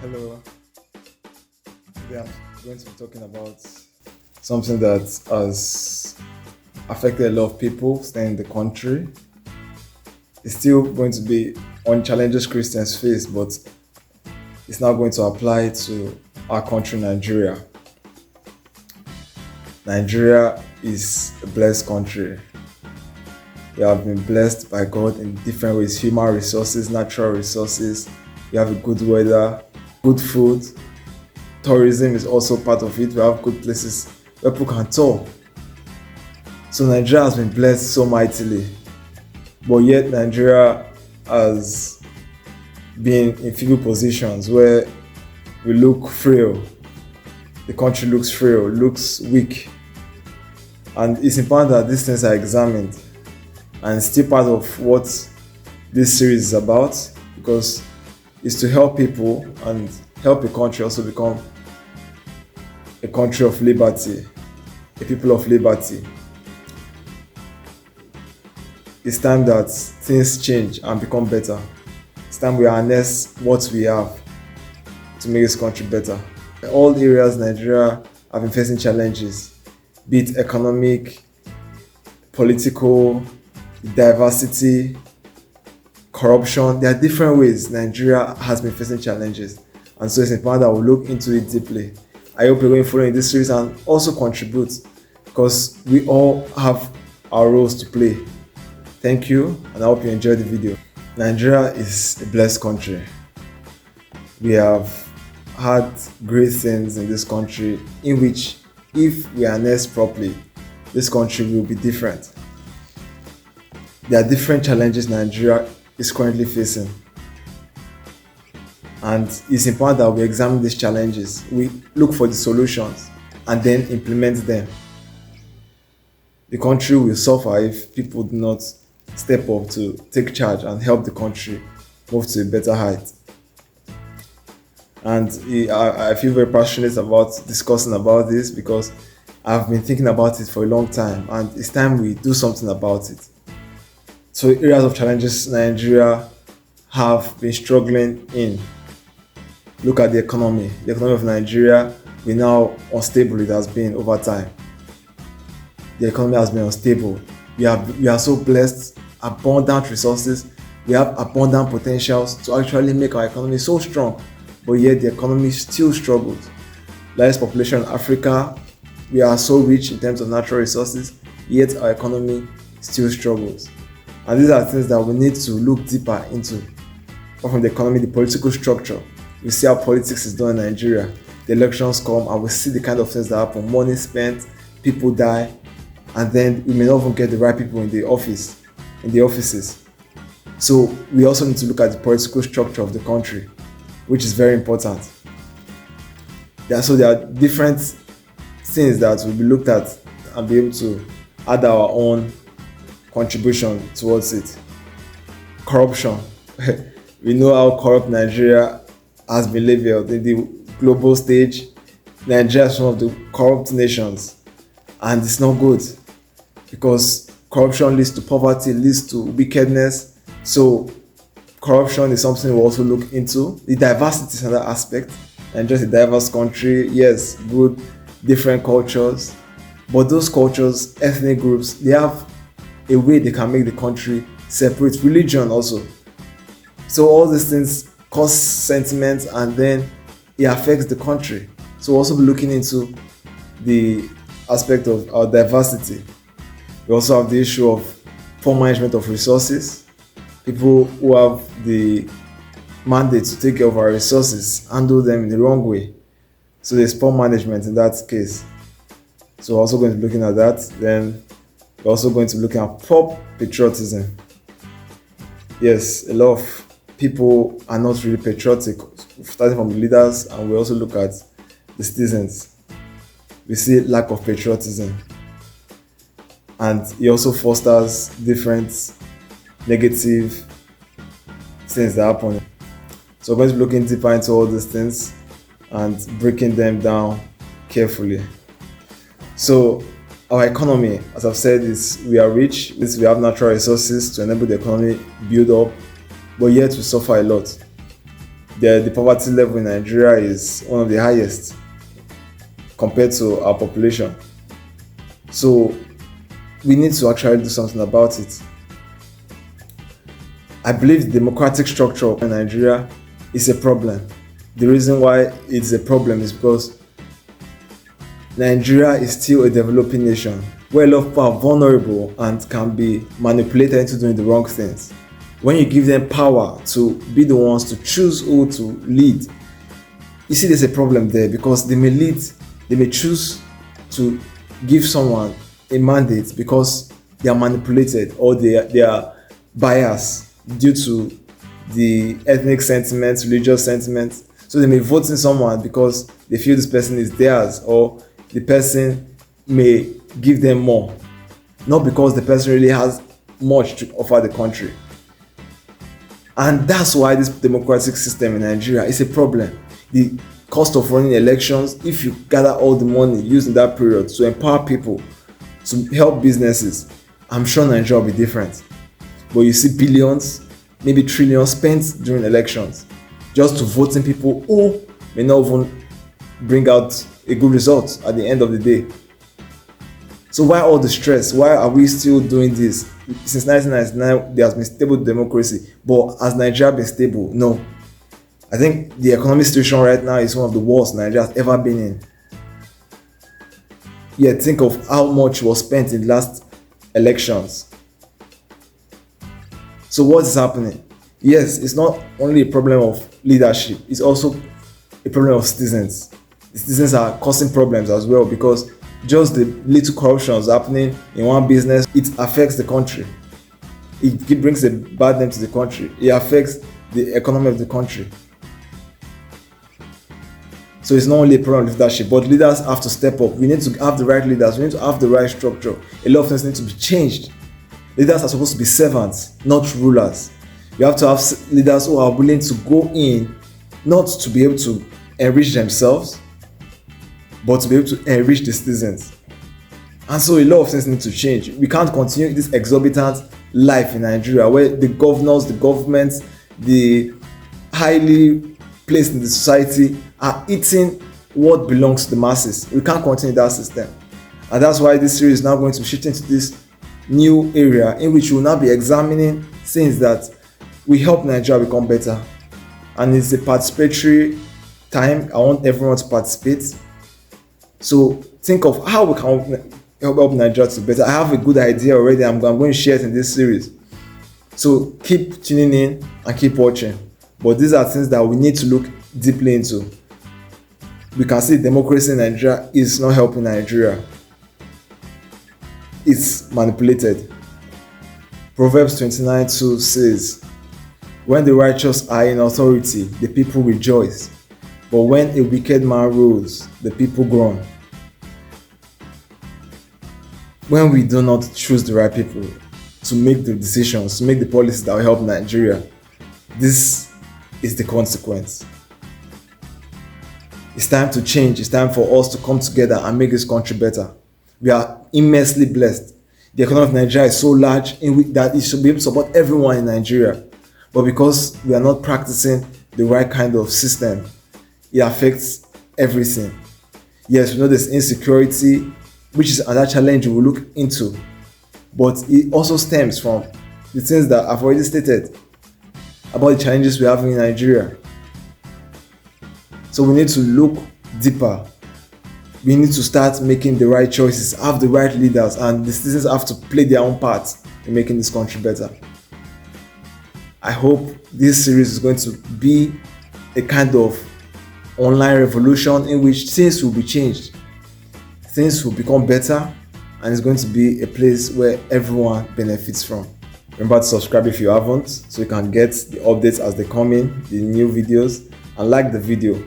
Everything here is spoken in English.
Hello, today I'm going to be talking about something that has affected a lot of people staying in the country. It's still going to be on challenges Christians face, but it's now going to apply to our country, Nigeria. Nigeria is a blessed country. We have been blessed by God in different ways: human resources, natural resources. We have a good weather, good food. Tourism is also part of it. We have good places where people can tour. So Nigeria has been blessed so mightily, but yet Nigeria has been in feeble positions where we look frail. The country looks frail, looks weak, and it's important that these things are examined. And it's still part of what this series is about, because it's to help people and help the country also become a country of liberty, a people of liberty. It's time that things change and become better. It's time we harness what we have to make this country better. In all areas, Nigeria have been facing challenges, be it economic, political, diversity, corruption. There are different ways Nigeria has been facing challenges, and so it's important that we look into it deeply. I hope you're going to follow in this series and also contribute, because we all have our roles to play. Thank you, and I hope you enjoyed the video. Nigeria is a blessed country. We have had great things in this country, in which, if we harness properly, this country will be different. There are different challenges Nigeria is currently facing, and it's important that we examine these challenges, we look for the solutions, and then implement them. The country will suffer if people do not step up to take charge and help the country move to a better height. And I feel very passionate about discussing about this, because I've been thinking about it for a long time, and it's time we do something about it. So areas of challenges Nigeria have been struggling in. Look at the economy. The economy of Nigeria, we now unstable it has been over time. The economy has been unstable. We are so blessed, abundant resources. We have abundant potentials to actually make our economy so strong, but yet the economy still struggles. Largest population in Africa, we are so rich in terms of natural resources, yet our economy still struggles. And these are things that we need to look deeper into. Apart from the economy, the political structure. We see how politics is done in Nigeria. The elections come and we see the kind of things that happen. Money spent, people die, and then we may not even get the right people in the offices. So we also need to look at the political structure of the country, which is very important. There are different things that will be looked at and be able to add our own contribution towards it. Corruption. We know how corrupt Nigeria has been labeled in the global stage. Nigeria is one of the corrupt nations, and it's not good, because corruption leads to poverty, leads to wickedness. So corruption is something we also look into. The diversity is another aspect, and just a diverse country, yes, good, different cultures, but those cultures, ethnic groups, they have a way they can make the country separate. Religion also. So all these things cause sentiments, and then it affects the country. So we'll also be looking into the aspect of our diversity. We also have the issue of poor management of resources. People who have the mandate to take care of our resources handle them in the wrong way. So there's poor management in that case. So we're also going to be looking at that. Then we're also going to be looking at poor patriotism. Yes, a lot of people are not really patriotic, starting from the leaders, and we also look at the citizens. We see lack of patriotism, and it also fosters different negative things that happen. So we're going to be looking deeper into all these things and breaking them down carefully. So our economy, as I've said, is we are rich. We have natural resources to enable the economy build up, but yet we suffer a lot. The poverty level in Nigeria is one of the highest compared to our population. So we need to actually do something about it. I believe the democratic structure in Nigeria is a problem. The reason why it's a problem is because Nigeria is still a developing nation where a lot of people are vulnerable and can be manipulated into doing the wrong things. When you give them power to be the ones to choose who to lead, you see there's a problem there, because they may choose to give someone a mandate because they are manipulated or they are biased due to the ethnic sentiments, religious sentiments. So they may vote in someone because they feel this person is theirs, or the person may give them more, not because the person really has much to offer the country. And that's why this democratic system in Nigeria is a problem. The cost of running elections, if you gather all the money used in that period to empower people, to help businesses, I'm sure Nigeria will be different. But you see billions, maybe trillions spent during elections just to voting people who may not even bring out a good result at the end of the day. So why all the stress? Why are we still doing this? Since 1999, there has been stable democracy, but has Nigeria been stable? No. I think the economic situation right now is one of the worst Nigeria has ever been in. Yet think of how much was spent in the last elections. So what is happening? Yes, it's not only a problem of leadership, it's also a problem of citizens. The citizens are causing problems as well, because just the little corruptions happening in one business, it affects the country. It brings a bad name to the country. It affects the economy of the country. So it's not only a problem of leadership, but leaders have to step up. We need to have the right leaders. We need to have the right structure. A lot of things need to be changed. Leaders are supposed to be servants, not rulers. You have to have leaders who are willing to go in, not to be able to enrich themselves, but to be able to enrich the citizens. And so a lot of things need to change. We can't continue this exorbitant life in Nigeria where the governors, the governments, the highly placed in the society are eating what belongs to the masses. We can't continue that system. And that's why this series is now going to shift into this new area in which we will now be examining things that will help Nigeria become better. And it's a participatory time. I want everyone to participate. So think of how we can help Nigeria to be better. I have a good idea already. I'm going to share it in this series. So keep tuning in and keep watching. But these are things that we need to look deeply into. We can see democracy in Nigeria is not helping Nigeria. It's manipulated. Proverbs 29:2 says, "When the righteous are in authority, the people rejoice. But when a wicked man rules, the people groan." When we do not choose the right people to make the decisions, to make the policies that will help Nigeria, this is the consequence. It's time to change. It's time for us to come together and make this country better. We are immensely blessed. The economy of Nigeria is so large that it should be able to support everyone in Nigeria. But because we are not practicing the right kind of system, it affects everything. Yes, we know there's insecurity, which is another challenge we will look into. But it also stems from the things that I've already stated about the challenges we have in Nigeria. So we need to look deeper. We need to start making the right choices, have the right leaders, and the citizens have to play their own part in making this country better. I hope this series is going to be a kind of online revolution in which things will be changed. Things will become better, and it's going to be a place where everyone benefits from. Remember to subscribe if you haven't, so you can get the updates as they come in, the new videos, and like the video.